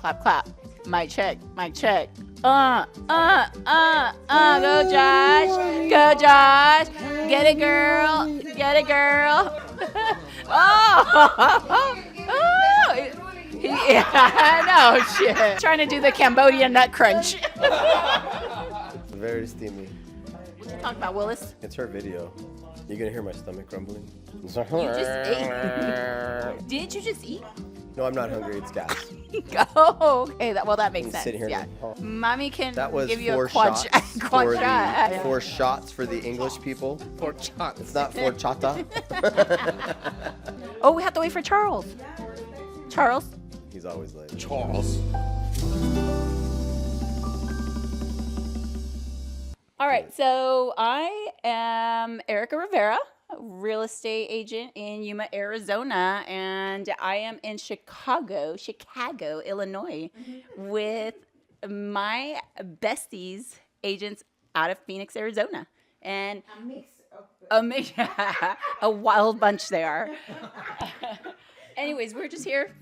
Clap, clap. Mic check. Mic check. Go Josh. Go Josh. Get it, girl. Get it, girl. Oh. Yeah, I know. Shit. Trying to do the Cambodian nut crunch. Very steamy. What you talking about, Willis? It's her video. You're gonna hear my stomach grumbling. You just ate. Didn't you just eat? No, I'm not hungry. It's gas. Oh, okay. That makes sense. Sitting here Yeah. now. Mommy can That was give you four a quad shots quad for shot. the 4 shots for the English people. 4 shots. It's not 4 chata. Oh, we have to wait for Charles. Charles? He's always late. Charles. All right, so I am Erica Rivera, real estate agent in Yuma, Arizona, and I am in Chicago, Illinois, with my besties, agents out of Phoenix, Arizona. And a wild bunch they are. Anyways, we're just here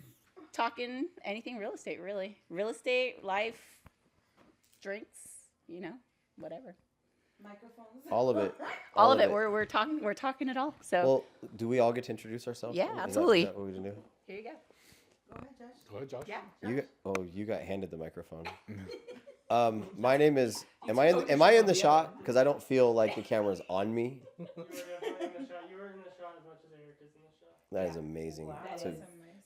talking anything real estate, really. Real estate, life, drinks, whatever. Microphones. All of it. All of it. We're talking it all. So Well, do we all get to introduce ourselves? Yeah, Is that- absolutely. Is that what we're gonna do? here you go. Go ahead, Josh. Yeah. You got handed the microphone. My name is. Am I in the shot? Because I don't feel like the camera's on me. You were definitely in the shot. You were in the shot as much as Erica's in the shot. That is amazing. That So is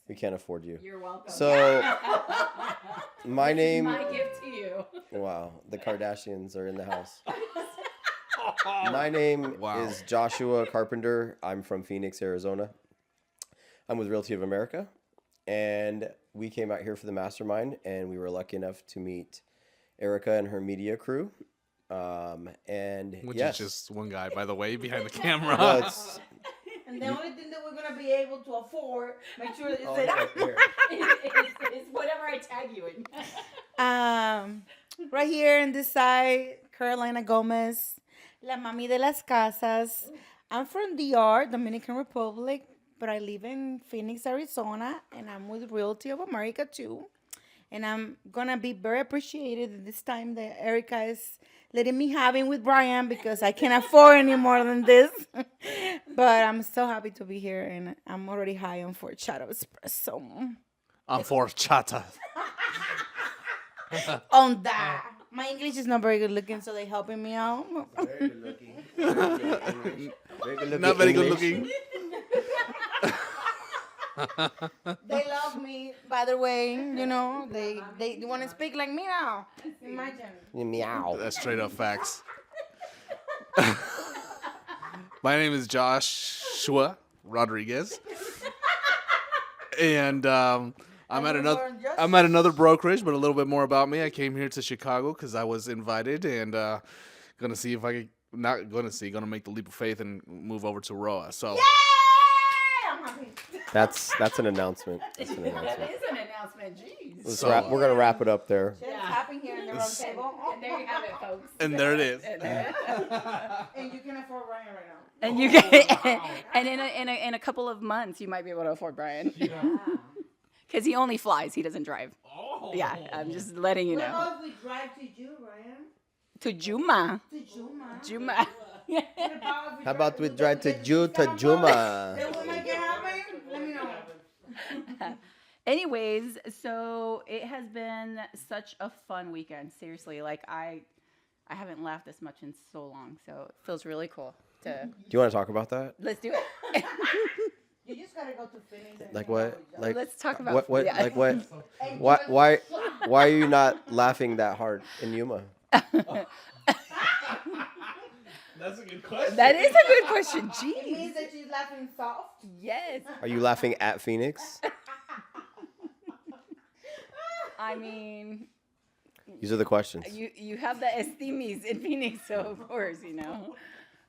we can't afford you. You're welcome. So my name. My gift to you. Wow, the Kardashians are in the house. My name is Joshua Carpenter. I'm from Phoenix, Arizona. I'm with Realty of America, and we came out here for the Mastermind, and we were lucky enough to meet Erica and her media crew. Which yes, is just one guy, by the way, behind the camera. well, it's, And the only thing that we're gonna be able to afford, make sure that you oh, say right there. It's whatever I tag you in. right here on this side, Carolina Gomez, La Mami de las Casas. I'm from DR, Dominican Republic, but I live in Phoenix, Arizona, and I'm with Realty of America too. And I'm gonna be very appreciated this time that Erica is letting me have him with Brian because I can't afford any more than this. But I'm so happy to be here, and I'm already high on 4 shot of espresso. I'm for chata. On that. My English is not very good looking, so they're helping me out. Very good looking. Very good looking. Not very good English. looking. They love me, by the way. They want to speak like me now. Imagine. Meow. That's straight up facts. My name is Joshua Rodriguez, and I'm at another brokerage. But a little bit more about me. I came here to Chicago because I was invited, and gonna see if I can. Not gonna see. Gonna make the leap of faith and move over to Roa. So. Yay! I'm happy. That's an announcement. That's an That announcement. is an announcement. Jeez. We're gonna wrap it up there. Shit's happening here in the round table. And there you have it, folks. And there it is. And you can afford Ryan right now. And you get, and in a couple of months, you might be able to afford Brian. Because he only flies. He doesn't drive. Oh. Yeah, I'm just letting you What know. about if we drive to you, Ryan? To Juma. To Juma. Juma. How about we drive to Juma? Then we'll make it happen. Let me know. Anyways, so it has been such a fun weekend. Seriously, like I haven't laughed this much in so long. So it feels really cool to. Do you want to talk about that? Let's do it. You just gotta go to Phoenix. And Like hang what? out with Like Let's talk about what? yeah. Like what? And Why are you not laughing that hard in Yuma? That's a good question. That is a good question. It Jeez. means that she's laughing soft. Yes. Are you laughing at Phoenix? I mean, These are the questions. you have the estimis in Phoenix, so of course,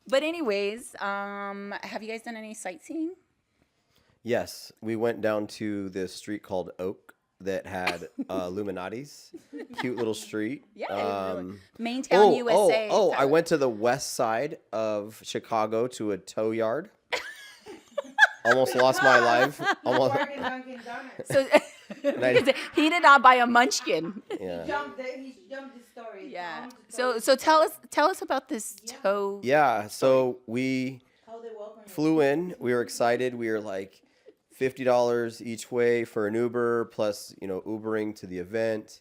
But anyways, have you guys done any sightseeing? Yes, we went down to this street called Oak that had Illuminati's. Cute little street. Yeah. Main town, USA. I went to the west side of Chicago to a tow yard. Almost lost my life. Almost. Working Dunkin' Donuts. So Because he did not buy a munchkin. Yeah. He jumped the story. Yeah. So tell us about this toe. Yeah. So we How they welcome you. flew in. We were excited. We were like $50 each way for an Uber plus, Ubering to the event.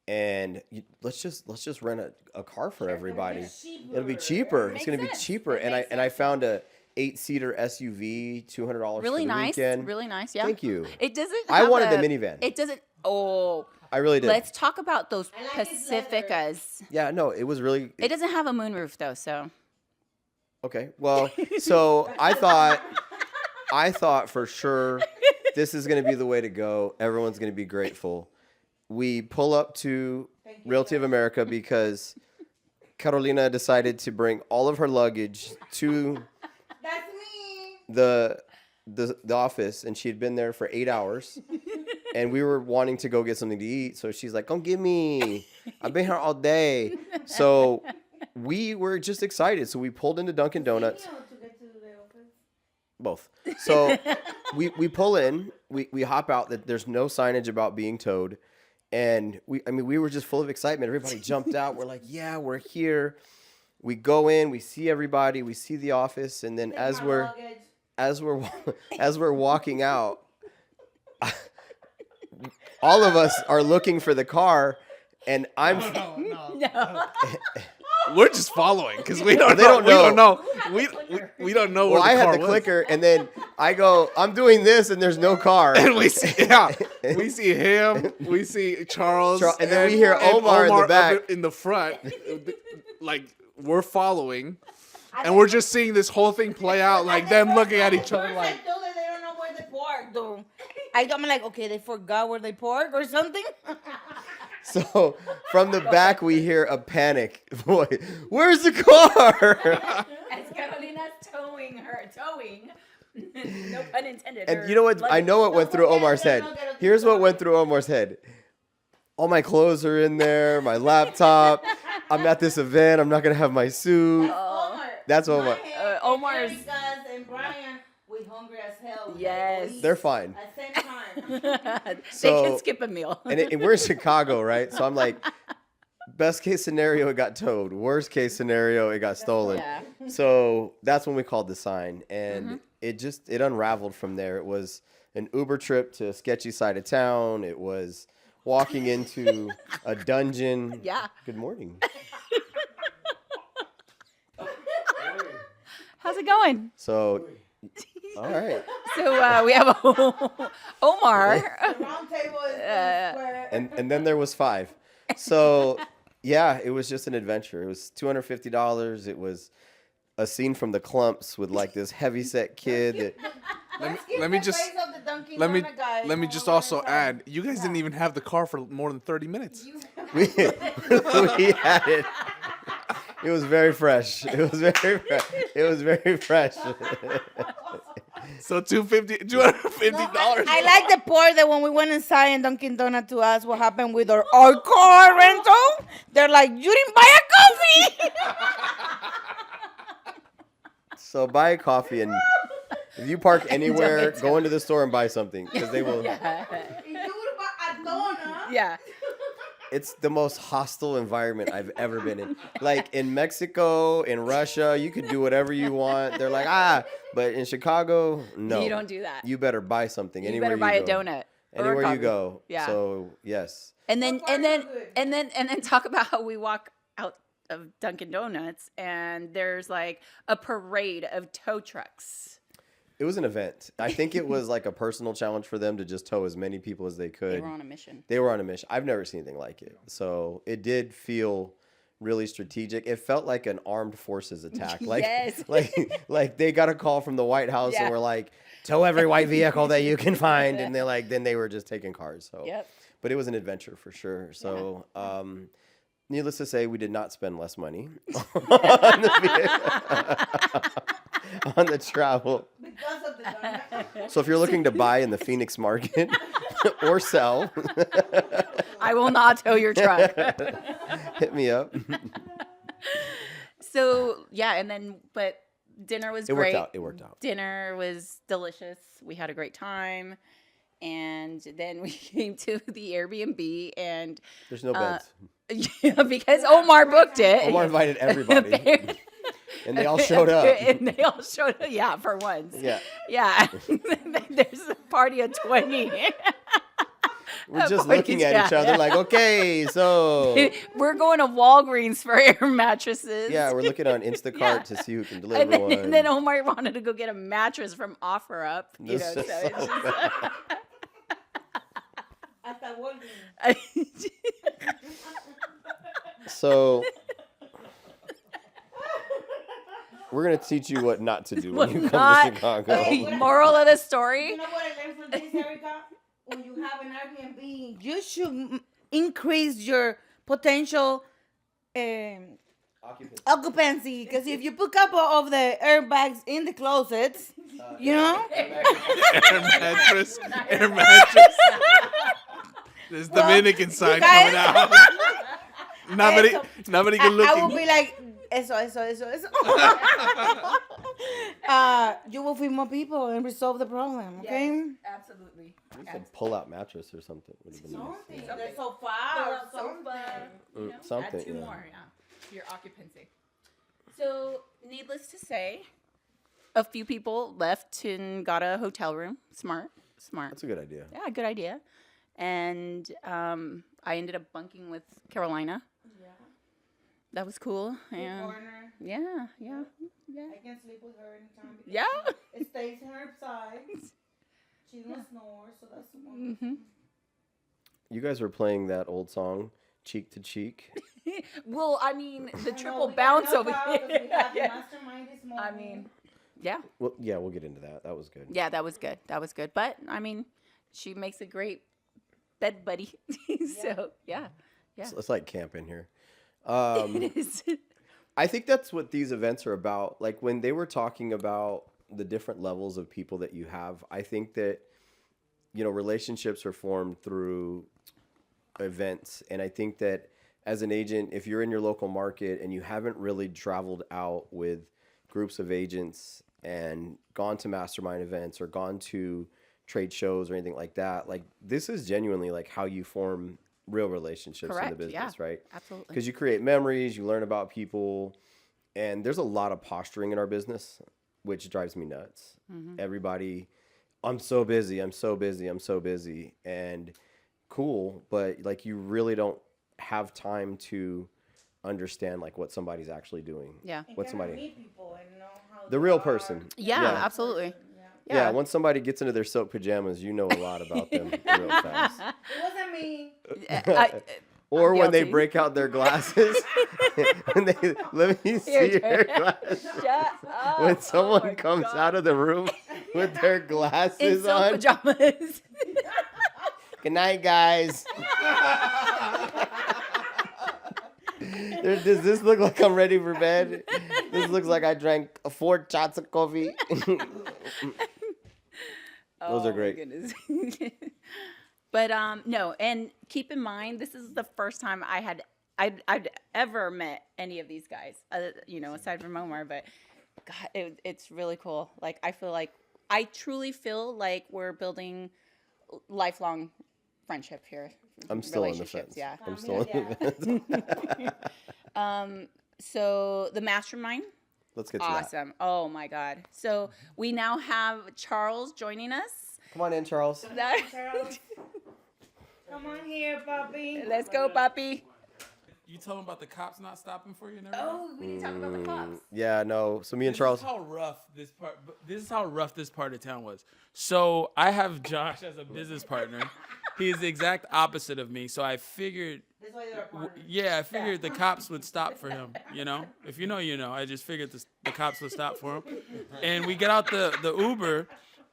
And let's just rent a car for everybody. It'll be cheaper. It's Makes going to be sense. cheaper. It And I makes and I found a 8-seater SUV, $200 Really for the nice. weekend. Really nice. Yeah. Thank you. It doesn't. I have wanted the minivan. It doesn't. Oh. I really did. Let's talk about those I like his leather. Pacificas. Yeah, no, it was really It doesn't have a moonroof though, so. okay. Well, so I thought for sure this is going to be the way to go. Everyone's going to be grateful. We pull up to Realty of America because Carolina decided to bring all of her luggage to That's me. the office, and she had been there for 8 hours. And we were wanting to go get something to eat, so she's like, "Come get me. I've been here all day." So we were just excited. So we pulled into Dunkin' Donuts. To get to the office. Both. So we pull in, we hop out. That there's no signage about being towed, and we were just full of excitement. Everybody jumped out. We're like, "Yeah, we're here." We go in, we see everybody, we see the office, and then as we're walking out, all of us are looking for the car, and I'm No. We're just following because we don't They know. don't know. We don't know where well, the I car had the was. clicker, and then I go, I'm doing this, and there's no car. And we see him, we see Charles, And then we hear Omar in the up back. in the front. Like we're following, and we're just seeing this whole thing play out, like them looking at each other, like. I told her they don't know where they park, though. I'm like, okay, they forgot where they park or something. So from the back, we hear a panic. Boy, where's the car? As Carolina's towing. No pun intended. And you know what? I know what went through Omar's head. Here's what went through Omar's head. All my clothes are in there, my laptop. I'm at this event. I'm not going to have my suit. Omar. That's Omar. Omar's- Erica's and Brian, we hungry as hell. Yes. They're fine. At the same time. They So- can skip a meal. And we're in Chicago, right? So I'm like, best case scenario, it got towed. Worst case scenario, it got stolen. Yeah. So that's when we called the sign. And it unraveled from there. It was an Uber trip to a sketchy side of town. It was walking into a dungeon. Yeah. Good morning. How's it going? So, all right. So we have Omar. The round table is square. And then there was 5. So, yeah, it was just an adventure. It was $250. It was a scene from The Clumps with like this heavy-set kid that Let me just let me just also add, you guys didn't even have the car for more than 30 minutes. we had it. It was very fresh. It was very fresh. So $250. I like the part that when we went inside and Dunkin' Donut to ask what happened with our car rental, they're like, "You didn't buy a coffee." So buy a coffee, and if you park anywhere, go into the store and buy something because they will. Yeah. It's the most hostile environment I've ever been in. Like in Mexico, in Russia, you could do whatever you want. They're like, but in Chicago, no. You don't do that. You better buy something. You anywhere better buy you a go. donut. or a Anywhere you coffee. go. Yeah. So yes. And then talk about how we walk out of Dunkin' Donuts and there's like a parade of tow trucks. It was an event. I think it was like a personal challenge for them to just tow as many people as they could. They were on a mission. They were on a mission. I've never seen anything like it. So it did feel really strategic. It felt like an armed forces attack. Like, Yes. like they got a call from the White House Yeah. and were like, tow every white vehicle that you can find. And they're like, then they were just taking cars. So, Yep. but it was an adventure for sure. So, needless to say, we did not spend less money on the travel. Because of the donut. So if you're looking to buy in the Phoenix market or sell, I will not tow your truck. hit me up. So yeah, but dinner was great. It worked out. Dinner was delicious. We had a great time. and then we came to the Airbnb, and There's no beds. yeah, because Omar booked it. Omar invited everybody. And they all showed up. And they all showed up. Yeah, for once. Yeah. Yeah. There's a party of 20. We're just looking at each other like, okay, so. We're going to Walgreens for air mattresses. Yeah, we're looking on Instacart to see who can deliver and then, one. and then Omar wanted to go get a mattress from OfferUp. You This know, is so so it's just, Hasta Walgreens. So we're gonna teach you what not to do when you come to Chicago. Moral of the story. You know what I learned from this, Erica? When you have an Airbnb, you should increase your potential occupancy. Because if you put a couple of the airbags in the closets, you know? Air mattress. There's Dominican sign coming out. Nobody can look. I will be like, eso. You will feed more people and resolve the problem, okay? Yes, absolutely. Some pull-out mattress or something would have been nice. Something. So far, Something, Add two yeah. more, to your occupancy. So, needless to say, a few people left and got a hotel room. Smart. That's a good idea. Yeah, good idea. And I ended up bunking with Carolina. Yeah. That was cool. And Corner. yeah. I can sleep with her anytime. Because Yeah. It stays in her side. She don't snore, so that's one. Mm-hmm. You guys were playing that old song, Cheek to Cheek. Well, I mean, the I know, triple we got bounce knocked over out here. 'cause we had the Yeah. mastermind this morning. I mean, yeah. Well, yeah, we'll get into that. That was good. Yeah, that was good. But, I mean, she makes a great bed buddy. So, yeah. It's like camp in here. It is. I think that's what these events are about. Like when they were talking about the different levels of people that you have, I think that, relationships are formed through events. And I think that as an agent, if you're in your local market and you haven't really traveled out with groups of agents and gone to mastermind events or gone to trade shows or anything like that, like this is genuinely like how you form real relationships in the Correct, business, yeah. right? Absolutely. Because you create memories, you learn about people, and there's a lot of posturing in our business, which drives me nuts. Everybody, I'm so busy, and cool, but like you really don't have time to understand like what somebody's actually doing. Yeah. And What kinda somebody, meet people and know how the they real are. person. Yeah, Yeah. absolutely. Yeah, once somebody gets into their silk pajamas, you know a lot about them real fast. It wasn't me. Or I'm when they guilty. break out their glasses, let me see your glasses. When someone comes out of the room with their in glasses silk on. pajamas. Good night, guys. Does this look like I'm ready for bed? This looks like I drank 4 shots of coffee. Those are great. Goodness. But no, and keep in mind, this is the first time I'd ever met any of these guys, aside from Omar. But God, it's really cool. Like I truly feel like we're building lifelong friendship here. I'm still on the Relationships, fence. yeah. I'm still on the fence. So the mastermind. Let's get to that. Awesome. Oh my God. So we now have Charles joining us. Come on in, Charles. Charles. Come on here, puppy. Let's go, puppy. You told him about the cops not stopping for you and everything? Oh, we need to talk about the cops. Yeah, no. So me and Charles. This is how rough this part of town was. So I have Josh as a business partner. He is the exact opposite of me. So I figured, That's why they're partners. I figured the cops would stop for him. If you know, you know. I just figured the cops would stop for him. And we get out the Uber.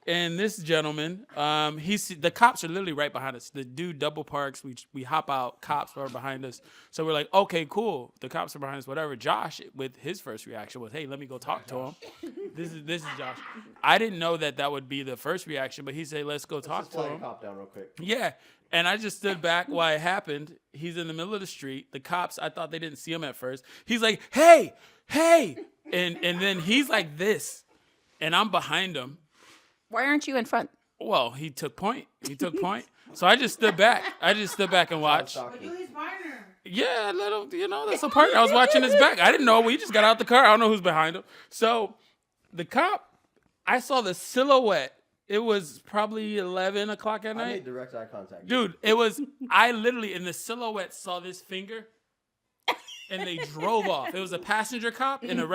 And this gentleman, the cops are literally right behind us. The dude double parks. We hop out. Cops are behind us. So we're like, okay, cool. The cops are behind us. Whatever. Josh, with his first reaction was, hey, let me go talk to him. This is Josh. I didn't know that would be the first reaction, but he said, let's go talk to him. Cop down real quick. Yeah. And I just stood back while it happened. He's in the middle of the street. The cops, I thought they didn't see him at first. He's like, hey. And then he's like this. And I'm behind him. Why aren't you in front? Well, he took point. So I just stood back. And watched. But you his partner. Yeah, let him, that's a partner. I was watching his back. I didn't know. We just got out the car. I don't know who's behind him. So the cop, I saw the silhouette. It was probably 11 o'clock at I night. made direct eye contact. Dude, I literally in the silhouette saw this finger and they drove off. It was a passenger cop and the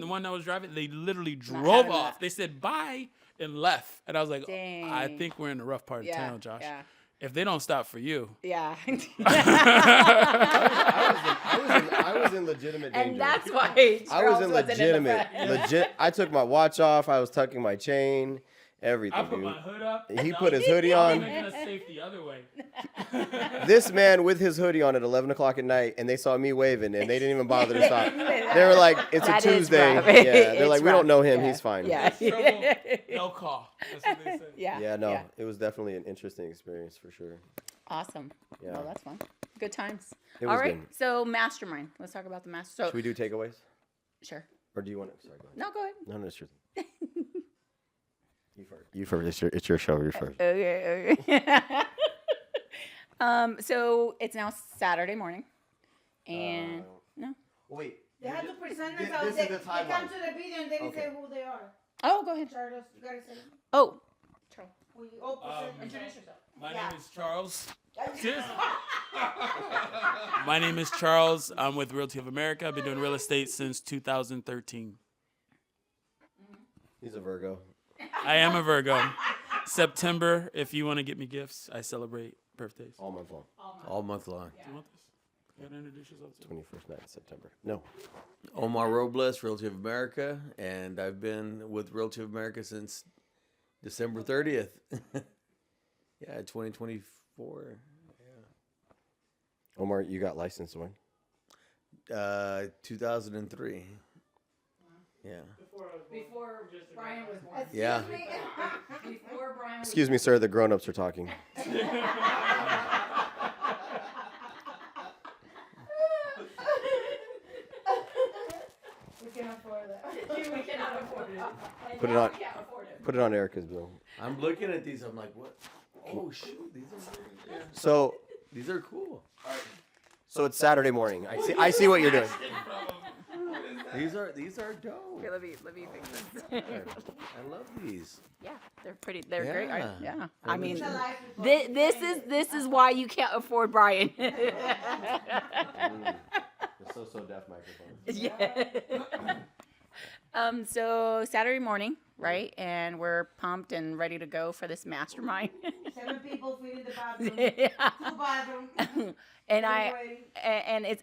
one that was driving, they literally drove off. They said bye and left. And I was like, Dang. I think we're in the rough part of town, Josh. Yeah. If they don't stop for you. Yeah. I was in legitimate danger. And that's why I was in Charles wasn't in the front. legit. I took my watch off. I was tucking my chain. Everything, I put dude. my hood up. He put his hoodie on. I'm gonna safe the other way. This man with his hoodie on at 11 o'clock at night, and they saw me waving, and they didn't even bother to stop. They were like, "It's That a is Tuesday." rough. Yeah, they're It's like, "We rough. don't know him. Yeah. He's fine." Yeah. Trouble, no call. That's what they said. Yeah. Yeah, no, it was definitely an interesting experience for sure. Awesome. Yeah. Well, that's fun. Good times. It All was right. good. So Mastermind. Let's talk about the master. So Should we do takeaways, sure. or do you want to? Sorry, go ahead. No, go ahead. No, it's your. You first. You first. It's your show. You're first. Okay. So it's now Saturday morning, and no. Wait. They have to present This themselves. is They the come timeline. to the video and they didn't Okay. say who they are. Oh, go ahead. Charles, you gotta say Oh, Charles. who you present Introduce yourself. yourself. My Yeah. name is Charles. My name is Charles. I'm with Realty of America. I've been doing real estate since 2013. He's a Virgo. I am a Virgo. September, if you want to get me gifts, I celebrate birthdays. All month long. All month long. Do you want this? You gotta introduce yourself too. 21st night of September. No. Omar Robles, Realty of America, and I've been with Realty of America since December 30th. Yeah, 2024. Omar, you got licensed when? 2003. Yeah. Before Brian was born. Yeah. Before Brian was Excuse me, sir. The grown-ups are talking. We can afford that. We cannot afford it. And Put it now on. we can't afford it. Put it on Erica's bill. I'm looking at these. I'm like, what? Oh shoot, So these are cool. it's Saturday morning. I see what you're doing. These are dope. Okay, let me fix this. I love these. Yeah, they're pretty. They're great. Yeah. Yeah. I mean, It's a life before this is why you can't afford Brian. The so deaf microphone. Yeah. So Saturday morning, right? And we're pumped and ready to go for this mastermind. 7 people feeding the bathroom. Yeah. 2 bathrooms. And Waiting. and it's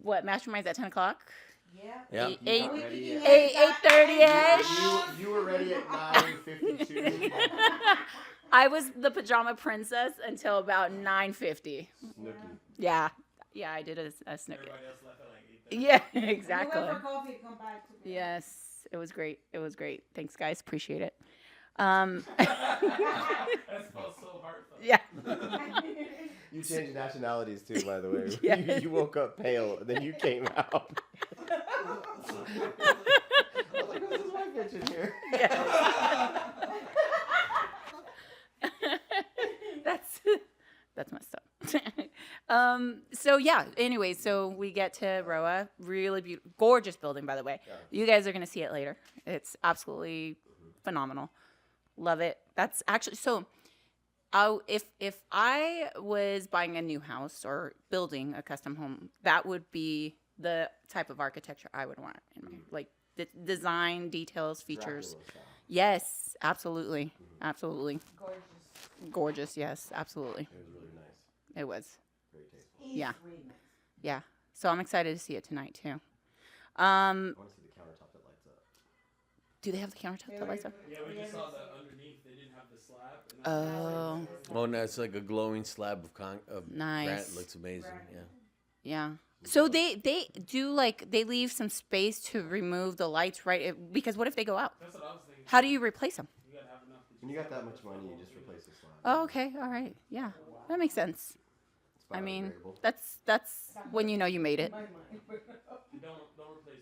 what mastermind's at 10 o'clock. Yeah. Yeah. Eight We can do 8:30ish. You were ready at 9:52. I was the pajama princess until about 9:50. Yeah, I did a snicket. Everybody else left at like 8:30. Yeah, We exactly. went for coffee, come back to me. Yes, it was great. Thanks, guys. Appreciate it. That felt so heartfelt. Yeah. You changed nationalities too, by the way. Yes. You woke up pale, and then you came out. I was like, this is my bitch in here. That's messed up. So yeah. Anyway, so we get to Roa. Really beautiful, gorgeous building, by the way. Yeah. You guys are gonna see it later. It's absolutely phenomenal. Love it. That's actually so. If I was buying a new house or building a custom home, that would be the type of architecture I would want in my like the design, details, features. Dracula style. Yes, absolutely, absolutely. Gorgeous. Gorgeous. Yes, absolutely. It was really nice. It was. Very tasteful. Yeah. Really nice. Yeah. So I'm excited to see it tonight too. I want to see the countertop that lights up. Do they have the countertop that lights up? Yeah, we just saw that underneath. They didn't have the slab. And Oh, Oh, no, it's like a glowing slab of Nice. granite. Looks amazing. Yeah. yeah. So they do like they leave some space to remove the lights, right? Because what if they go out? That's what I was thinking. How do you replace them? You gotta have enough. When you got that much money, you just replace the slab. Oh, okay. All right. Yeah. That makes sense. It's I mean, biodegradable. that's when you know you made it. Don't replace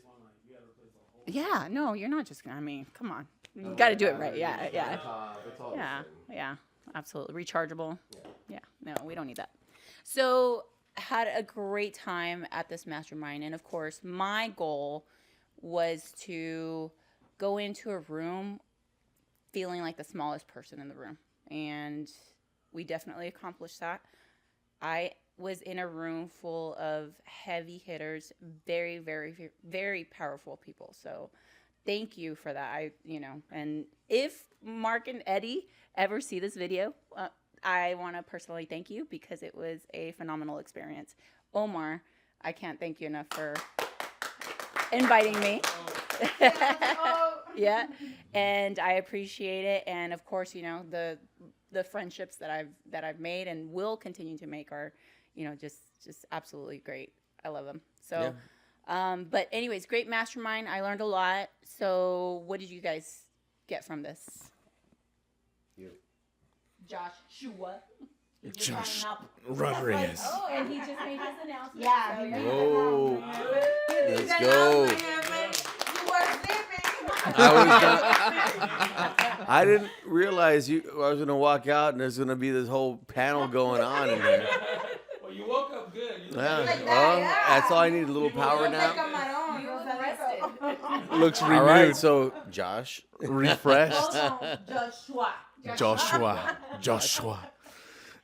one light. You gotta replace the whole. Yeah. No, you're not just gonna. I mean, come on. You got to do it right. Yeah, yeah. It's all Yeah, yeah, absolutely. Rechargeable. Yeah, no, we don't need that. So, had a great time at this mastermind. And of course, my goal was to go into a room feeling like the smallest person in the room. And we definitely accomplished that. I was in a room full of heavy hitters, very, very, very powerful people. So, thank you for that. And if Mark and Eddie ever see this video, I want to personally thank you because it was a phenomenal experience. Omar, I can't thank you enough for inviting me. Yeah, and I appreciate it. And of course, the friendships that I've made and will continue to make are, just absolutely great. I love them. So. Yeah. But anyways, great mastermind. I learned a lot. So what did you guys get from this? You. Josh Shua. Josh Rodriguez. Oh, and he just made his announcement. Yeah. So, yeah. Whoa. Let's Let's go. You were sleeping. I didn't realize I was gonna walk out and there's gonna be this whole panel going on in there. Well, you woke up good. Yeah. Like that, Well, yeah. that's all I need, a little power nap. You look rested. Looks All right, renewed, so Josh. refreshed. Joshua.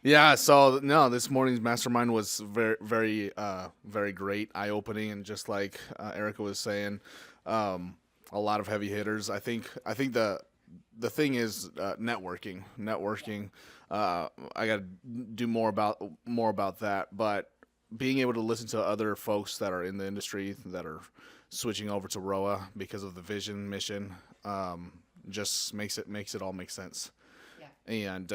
Yeah, so no, this morning's mastermind was very, very, very great, eye-opening, and just like Erica was saying, a lot of heavy hitters. I think the thing is networking. I got to do more about that, but being able to listen to other folks that are in the industry that are switching over to ROA because of the vision mission, just makes it all make sense. Yeah. And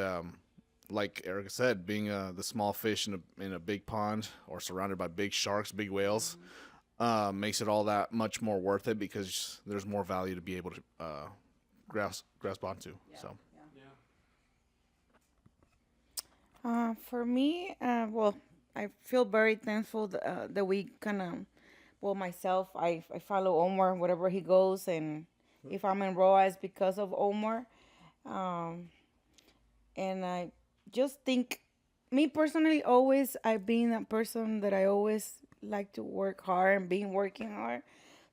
like Erica said, being the small fish in a big pond or surrounded by big sharks, big whales, makes it all that much more worth it because there's more value to be able to grasp onto. Yeah. So. For me, well, I feel very thankful that we kind of, myself, I follow Omar wherever he goes, and if I'm in Roa, it's because of Omar. And I just think, me personally, I've been a person that I always like to work hard and been working hard.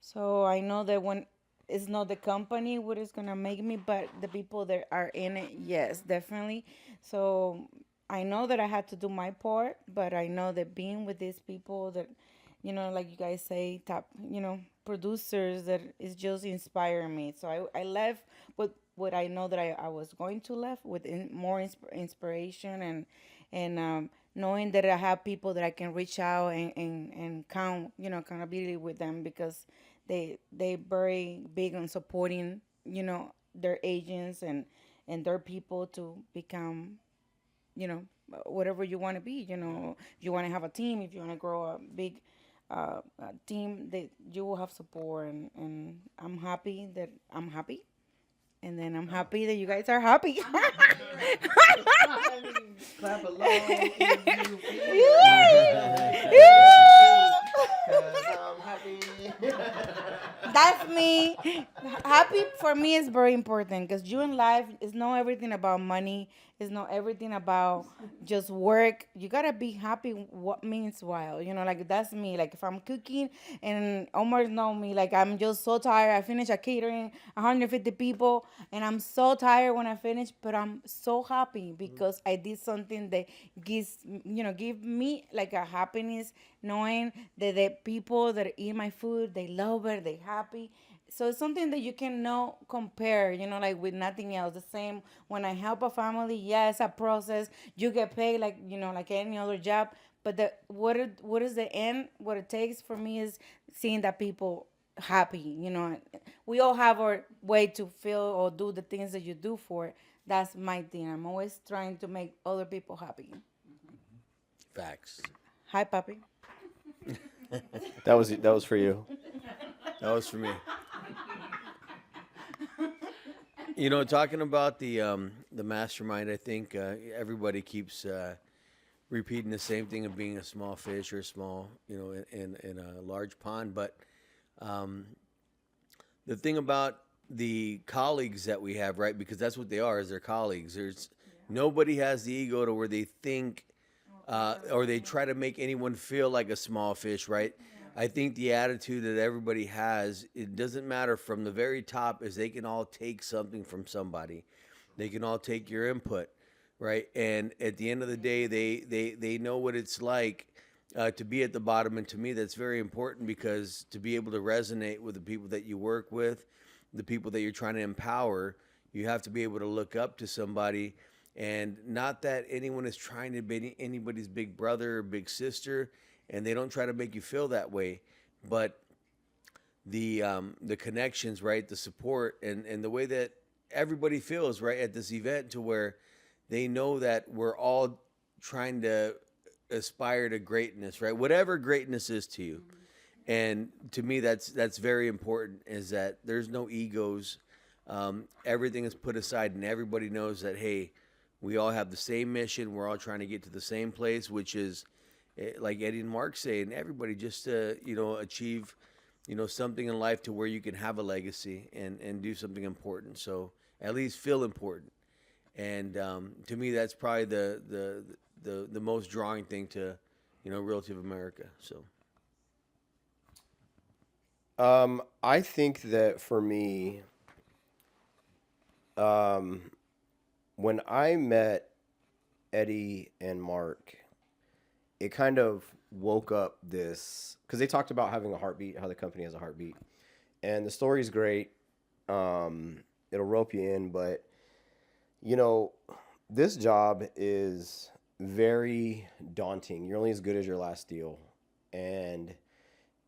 So I know that when it's not the company what is gonna make me, but the people that are in it, yes, definitely. So I know that I had to do my part, but I know that being with these people that, like you guys say, top, producers, that is just inspiring me. So I left with what I know that I was going to left with more inspiration and knowing that I have people that I can reach out and count, accountability with them because they very big on supporting, their agents and their people to become, whatever you want to be. If you want to have a team, if you want to grow a big team, that you will have support. And I'm happy that I'm happy. And then I'm happy that you guys are happy. Clap along if you feel I'm happy. That's me. Happy for me is very important because you in life is not everything about money. It's not everything about just work. You gotta be happy. What means while like that's me. Like if I'm cooking and Omar know me, like I'm just so tired. I finish a catering, 150 people, and I'm so tired when I finish. But I'm so happy because I did something that give me like a happiness knowing that the people that eat my food, they love it, they happy. So it's something that you cannot compare, like with nothing else. The same when I help a family, yeah, it's a process. You get paid like, like any other job. But what is the end? What it takes for me is seeing that people happy, We all have our way to feel or do the things that you do for it. That's my thing. I'm always trying to make other people happy. Facts. Hi, Papi. That was for you. That was for me. Talking about the mastermind, I think everybody keeps repeating the same thing of being a small fish or small, in a large pond. But the thing about the colleagues that we have, right? Because that's what they are, is they're colleagues. There's nobody has the ego to where they think or they try to make anyone feel like a small fish, right? I think the attitude that everybody has, it doesn't matter from the very top, is they can all take something from somebody. They can all take your input, right? And at the end of the day, they know what it's like to be at the bottom. And to me, that's very important, because to be able to resonate with the people that you work with, the people that you're trying to empower, you have to be able to look up to somebody. And not that anyone is trying to be anybody's big brother or big sister, and they don't try to make you feel that way, but the connections, right, the support, and the way that everybody feels, right, at this event, to where they know that we're all trying to aspire to greatness, right, whatever greatness is to you. And to me, that's very important, is that there's no egos. Everything is put aside, and everybody knows that, hey, we all have the same mission. We're all trying to get to the same place, which is, like Eddie and Mark say, and everybody, just to, achieve, something in life to where you can have a legacy and do something important. So at least feel important. And to me, that's probably the most drawing thing to, Realty of America. So. I think that for me, when I met Eddie and Mark, it kind of woke up this, because they talked about having a heartbeat, how the company has a heartbeat, and the story's great. It'll rope you in, but this job is very daunting. You're only as good as your last deal, and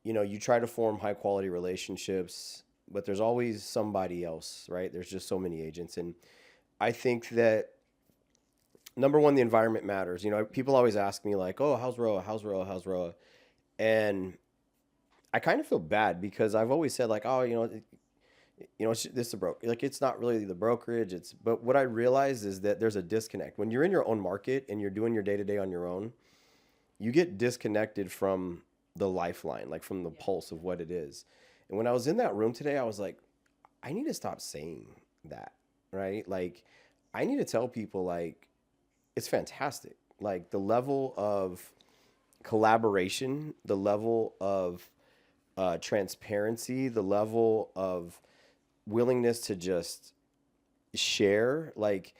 you try to form high quality relationships, but there's always somebody else, right? There's just so many agents, and I think that number one, the environment matters. People always ask me like, "Oh, how's Roa? How's Roa? How's Roa?" And I kind of feel bad, because I've always said like, "Oh, this is a broker." Like, it's not really the brokerage. But what I realize is that there's a disconnect when you're in your own market and you're doing your day to day on your own. You get disconnected from the lifeline, like from the pulse of what it is. And when I was in that room today, I was like, I need to stop saying that, right? Like, I need to tell people like, it's fantastic. Like, the level of collaboration, the level of transparency, the level of willingness to just share. Like,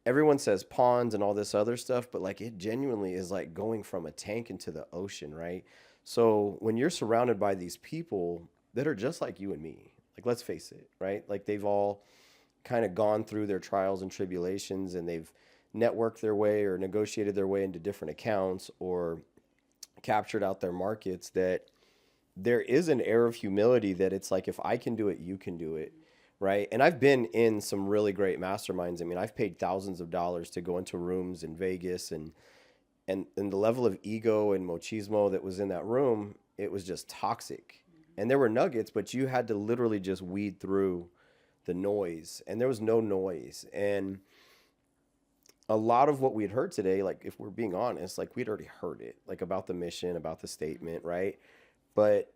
everyone says ponds and all this other stuff, but like, it genuinely is like going from a tank into the ocean, right? So when you're surrounded by these people that are just like you and me, like, let's face it, right? Like, they've all kind of gone through their trials and tribulations, and they've networked their way or negotiated their way into different accounts or captured out their markets, that there is an air of humility that it's like, if I can do it, you can do it, right? And I've been in some really great masterminds. I mean, I've paid thousands of dollars to go into rooms in Vegas, and the level of ego and machismo that was in that room, it was just toxic. And there were nuggets, but you had to literally just weed through the noise, and there was no noise. And a lot of what we'd heard today, like, if we're being honest, like, we'd already heard it, like, about the mission, about the statement, right? But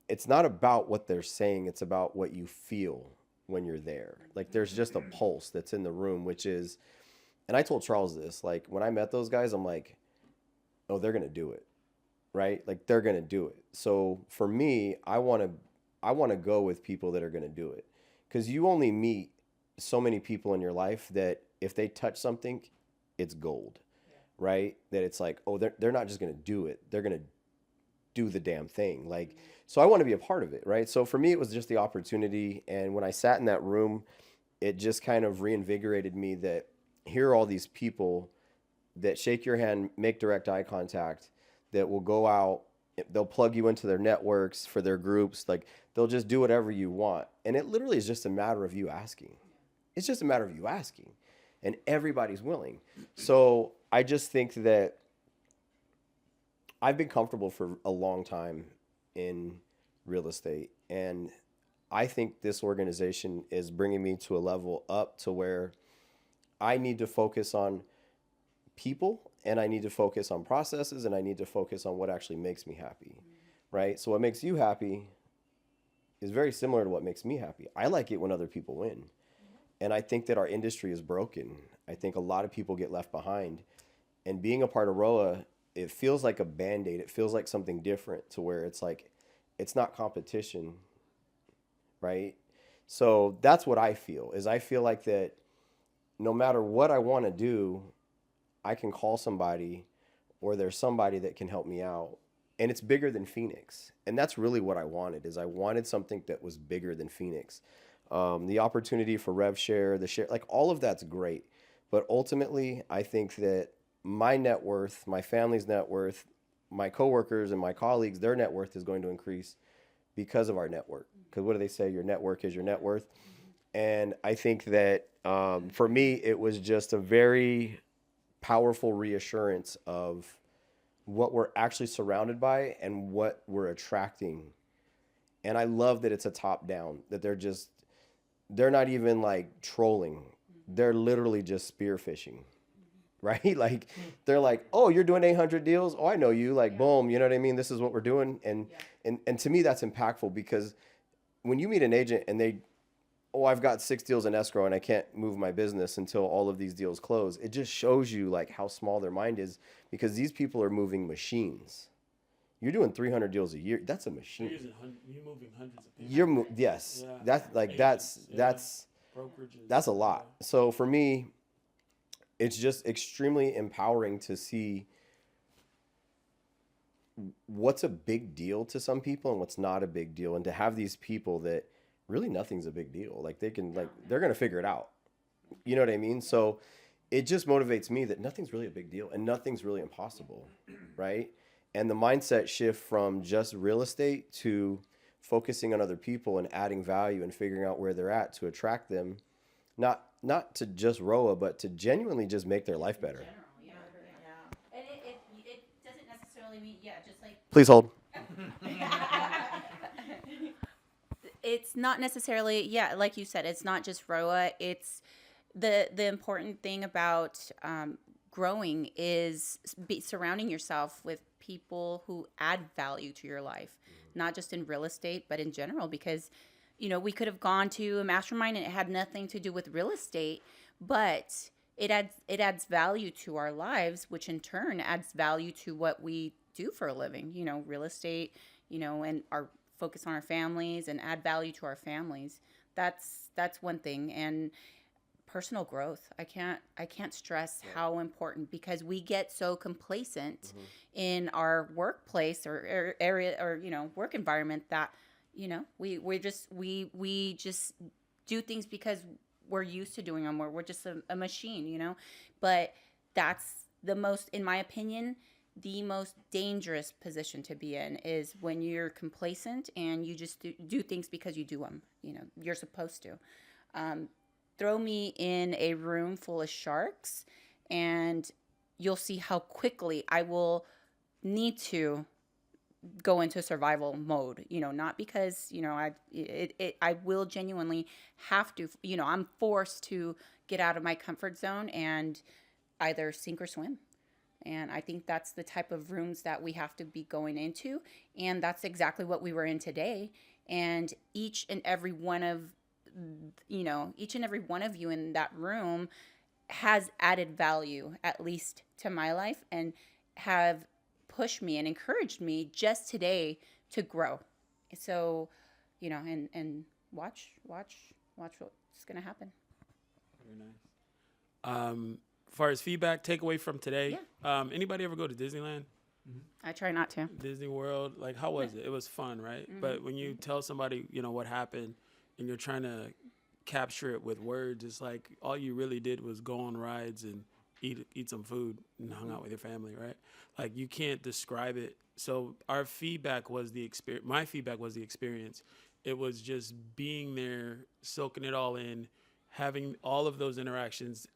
it's not about what they're saying. It's about what you feel when you're there. Like, there's just a pulse that's in the room, which is, and I told Charles this, like, when I met those guys, I'm like, oh, they're going to do it, right? Like, they're going to do it. So for me, I want to go with people that are going to do it, because you only meet so many people in your life that if they touch something, it's gold, right? That it's like, oh, they're not just going to do it. They're going to do the damn thing. Like, so I want to be a part of it, right? So for me, it was just the opportunity. And when I sat in that room, it just kind of reinvigorated me that here are all these people that shake your hand, make direct eye contact, that will go out, they'll plug you into their networks for their groups. Like, they'll just do whatever you want. And it literally is just a matter of you asking. It's just a matter of you asking, and everybody's willing. So I just think that I've been comfortable for a long time in real estate, and I think this organization is bringing me to a level up to where I need to focus on people, and I need to focus on processes, and I need to focus on what actually makes me happy, right? So what makes you happy is very similar to what makes me happy. I like it when other people win. And I think that our industry is broken. I think a lot of people get left behind. And being a part of ROA, it feels like a Band-Aid. It feels like something different to where it's like, it's not competition, right? So that's what I feel, is I feel like that no matter what I want to do, I can call somebody or there's somebody that can help me out. And it's bigger than Phoenix. And that's really what I wanted, is I wanted something that was bigger than Phoenix. The opportunity for rev share, the share, like all of that's great. But ultimately, I think that my net worth, my family's net worth, my coworkers and my colleagues, their net worth is going to increase because of our network. Because what do they say? Your network is your net worth. And I think that for me, it was just a very powerful reassurance of what we're actually surrounded by and what we're attracting. And I love that it's a top down, that they're not even like trolling. They're literally just spearfishing, right? Like they're like, oh, you're doing 800 deals. Oh, I know you, like, boom. You know what I mean? This is what we're doing. And to me, that's impactful, because when you meet an agent and oh, I've got 6 deals in escrow and I can't move my business until all of these deals close. It just shows you like how small their mind is, because these people are moving machines. You're doing 300 deals a year. That's a machine. You're moving hundreds of people. Yes. Yeah. That's like, Agents, brokerages. that's a lot. So for me, it's just extremely empowering to see what's a big deal to some people and what's not a big deal. And to have these people that really nothing's a big deal. Like they're going to figure it out. You know what I mean? So it just motivates me that nothing's really a big deal and nothing's really impossible. Right. And the mindset shift from just real estate to focusing on other people and adding value and figuring out where they're at to attract them, not to just ROA, but to genuinely just make their life better. Yeah. And it doesn't necessarily mean, just like Please hold. it's not necessarily, like you said, it's not just ROA. It's the important thing about growing is surrounding yourself with people who add value to your life, not just in real estate, but in general, because, we could have gone to a mastermind and it had nothing to do with real estate, but it adds value to our lives, which in turn adds value to what we do for a living, real estate, and our focus on our families and add value to our families. That's one thing. And personal growth, I can't stress how important, because we get so complacent in our workplace or area or work environment that we just do things because we're used to doing them, or we're just a machine, but that's the most, in my opinion, the most dangerous position to be in is when you're complacent and you just do things because you do them. You're supposed to. Throw me in a room full of sharks and you'll see how quickly I will need to go into survival mode, not because, I will genuinely have to, I'm forced to get out of my comfort zone and either sink or swim. And I think that's the type of rooms that we have to be going into. And that's exactly what we were in today. And each and every one of you in that room has added value, at least to my life, and have pushed me and encouraged me just today to grow. So, and watch what's going to happen. Very nice. As far as feedback, takeaway from today, anybody ever go to Disneyland? I try not to. Disney World, like, how was it? It was fun, right? But when you tell somebody, what happened, and you're trying to capture it with words, it's like all you really did was go on rides and eat some food and hung out with your family, right? Like, you can't describe it. So our feedback was the experience. My feedback was the experience. It was just being there, soaking it all in, having all of those interactions,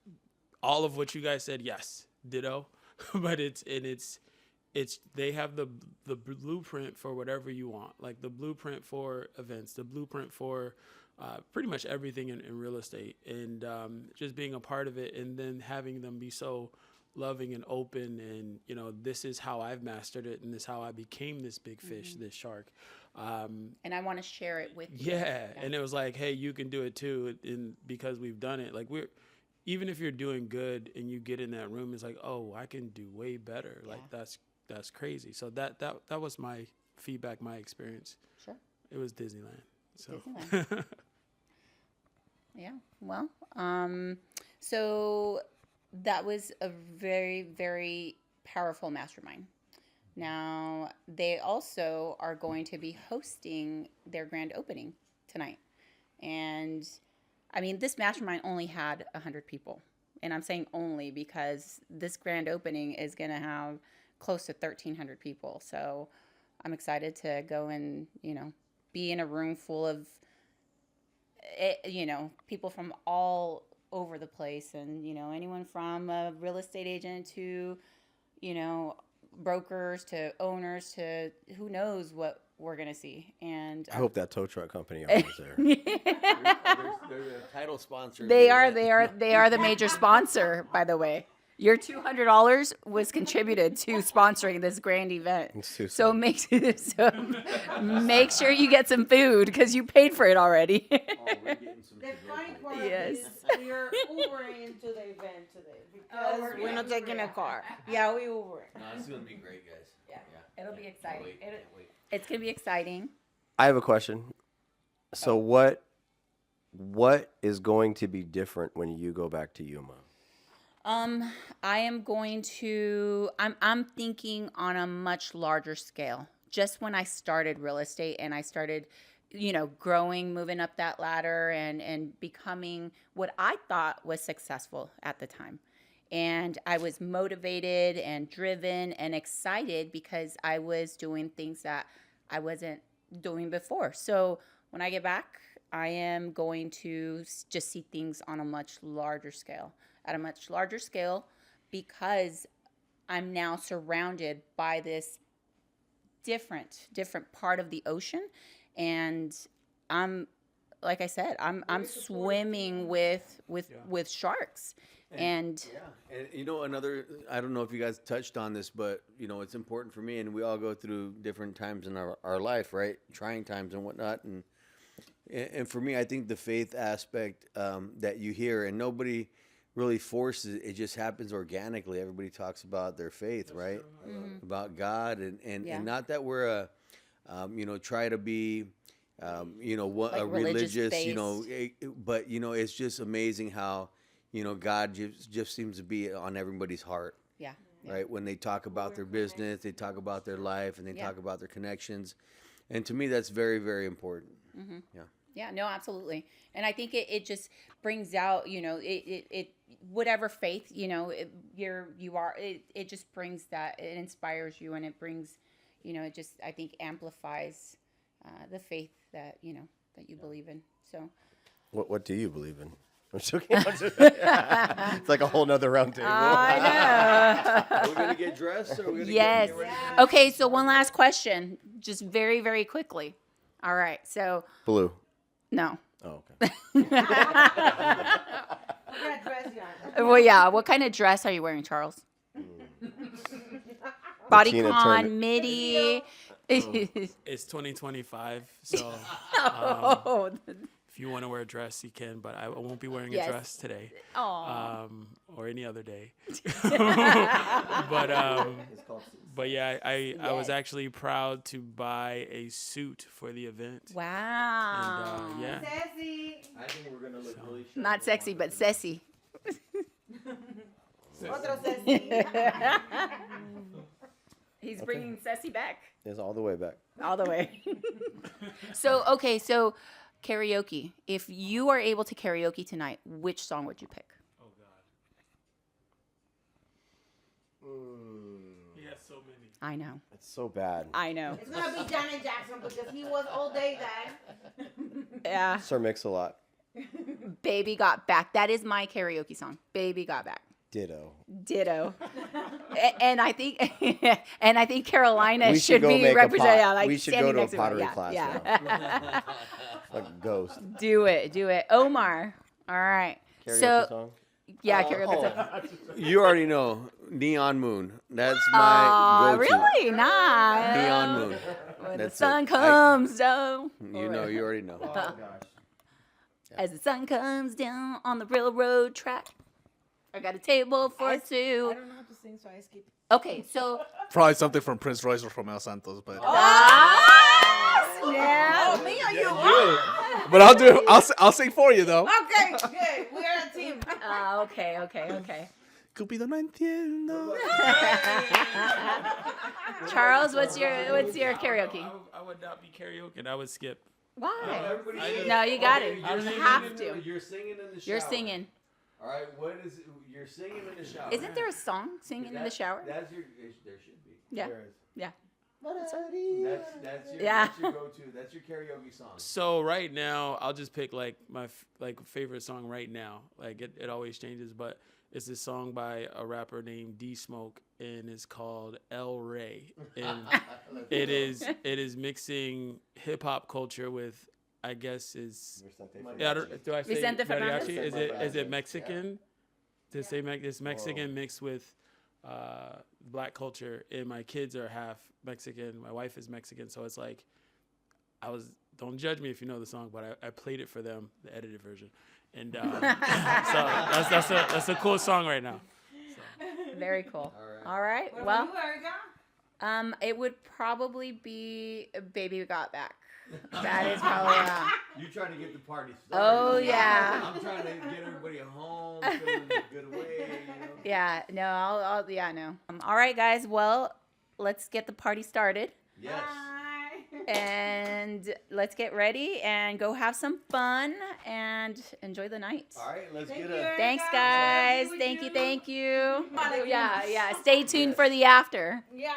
all of what you guys said, yes, ditto. But it's they have the blueprint for whatever you want, like the blueprint for events, the blueprint for pretty much everything in real estate, and just being a part of it, and then having them be so loving and open, and this is how I've mastered it, and this is how I became this big fish, this shark. And I want to share it with you. Yeah, and it was like, hey, you can do it too, and because we've done it, like even if you're doing good and you get in that room, it's like, oh, I can do way better. Like that's crazy. So that was my feedback, my experience. Sure. It was Disneyland. So. Disneyland. Yeah. Well, so that was a very, very powerful mastermind. Now, they also are going to be hosting their grand opening tonight. And I mean, this mastermind only had 100 people. And I'm saying only because this grand opening is going to have close to 1,300 people. So I'm excited to go and, be in a room full of, people from all over the place. And, anyone from a real estate agent to, brokers to owners to who knows what we're gonna see. And I hope that tow truck company is there. They're the title sponsor. They are the major sponsor, by the way. Your $200 was contributed to sponsoring this grand event. So make sure you get some food because you paid for it already. Oh, we're getting some The food funny right part Yes. is we are Ubering into the event today because we're not taking a car. Yeah, we Uber. No, this is gonna be great, guys. Yeah. It'll be exciting. Can't wait. It's gonna be exciting. I have a question. So what is going to be different when you go back to Yuma? I am going to. I'm thinking on a much larger scale. Just when I started real estate and I started, growing, moving up that ladder and becoming what I thought was successful at the time. And I was motivated and driven and excited because I was doing things that I wasn't doing before. So when I get back, I am going to just see things on a much larger scale, because I'm now surrounded by this different part of the ocean. And I'm, like I said, I'm swimming with sharks. And another, I don't know if you guys touched on this, but it's important for me, and we all go through different times in our life, right? Trying times and whatnot. And for me, I think the faith aspect that you hear, and nobody really forces it, it just happens organically. Everybody talks about their faith, right? Mm-hmm. About God, and not that we're try to be like a religious but it's just amazing how God just seems to be on everybody's heart. Yeah. Right? When they talk about their business, they talk about their life, and they talk about their connections. And to me, that's very, very important. Mm-hmm. Yeah. Yeah, no, absolutely. And I think it just brings out, it whatever faith, it just brings that, it inspires you, and it brings, it just, I think, amplifies the faith that, that you believe in. So What do you believe in? I'm joking. It's like a whole nother round table. I know. Are we going to get dressed? Or are we gonna Yes. get ready? Okay, so one last question, just very, very quickly. All right, so. Blue. No. Oh, okay. Well, yeah. What kind of dress are you wearing, Charles? Bodycon, midi. It's 2025, so Oh. if you want to wear a dress, you can, but I won't be wearing Yes. a dress today, Aw. or any other day. But yeah, I was actually proud to buy a suit for the event. Wow. And yeah, Sassy. I think we're going to look really sharp. Not sexy, but sassy. Otro sassy. He's bringing sassy back. It's all the way back. All the way. So karaoke. If you are able to karaoke tonight, which song would you pick? oh God, he has so many. I know. It's so bad. I know. It's gonna be Janet Jackson because he was all day that. Yeah. Sir Mix-a-Lot. Baby Got Back. That is my karaoke song. Baby Got Back. Ditto. And I think Carolina We should go be make represented. a pot. Like We should standing go to a next her. pottery Yeah, class yeah. Like Ghost. Do it. Omar. All right. Karaoke So song? Yeah, karaoke. You already know. Neon Moon. That's Oh, my go-to. really? Nice. Neon Moon. When That's the sun it. comes down. You know, you already know. Oh gosh. As the sun comes down on the railroad track. I got a table for I two. don't know how to sing, so I skip. Okay, so. Probably something from Prince Royce or from El Santos, but Yeah. Me or you? but I'll do it. I'll sing for you though. Okay, good. We are a team. Okay. Cupido no entiendo. Charles, what's your karaoke? I would not be karaoke. I would skip. Why? No, you got it. You have to. You're singing in the shower. You're singing. All right, what is it? You're singing in the shower. Isn't there a song singing in the shower? That's your. There should be. Yeah. There is. Yeah. That's your. Yeah. That's your go-to. That's your karaoke song. So right now, I'll just pick like my favorite song right now. Like it always changes, but it's this song by a rapper named D Smoke, and it's called El Rey, and it is mixing hip hop culture with, I guess is do I say Vicente Fernandez? mariachi? Is it Mexican? To say it's Mexican mixed with black culture, and my kids are half Mexican. My wife is Mexican, so it's like don't judge me if you know the song, but I played it for them, the edited version, and so that's a cool song right now. Very cool. All right. All right. Well, it would probably be Baby Got Back. That is probably. You trying to get the party started. Oh yeah. I'm trying to get everybody home, feeling a good way. You know? Yeah. No. No. All right, guys. Well, let's get the party started. Yes. And let's get ready and go have some fun and enjoy the night. All right, let's get a. Thanks, guys. Thank you. Yeah. Stay tuned for the after. Yeah.